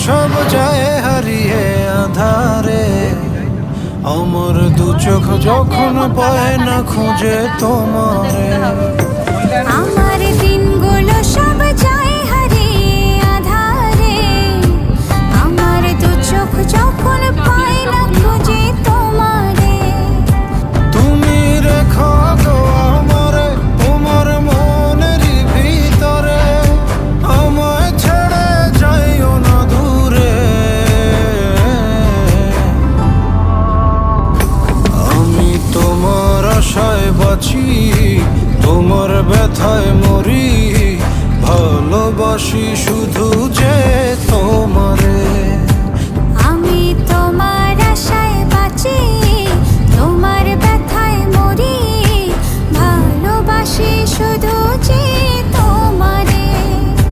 সব যায় হারিয়ে আধারে, আমার দু চোখ যখন পায় না খুঁজে তোমারে। আমার দিনগুলো সব যায় হারিয়ে আধারে, আমার দু চোখ যখন পায় না খুঁজে তোমারে। তুমি রেখো গো আমারে তোমার মনেরই ভিতরে, আমায় ছেড়ে যাইও না দূরে। আমি তোমার আশায় বাঁচি, তোমার ব্যথায় মরি, ভালোবাসি শুধু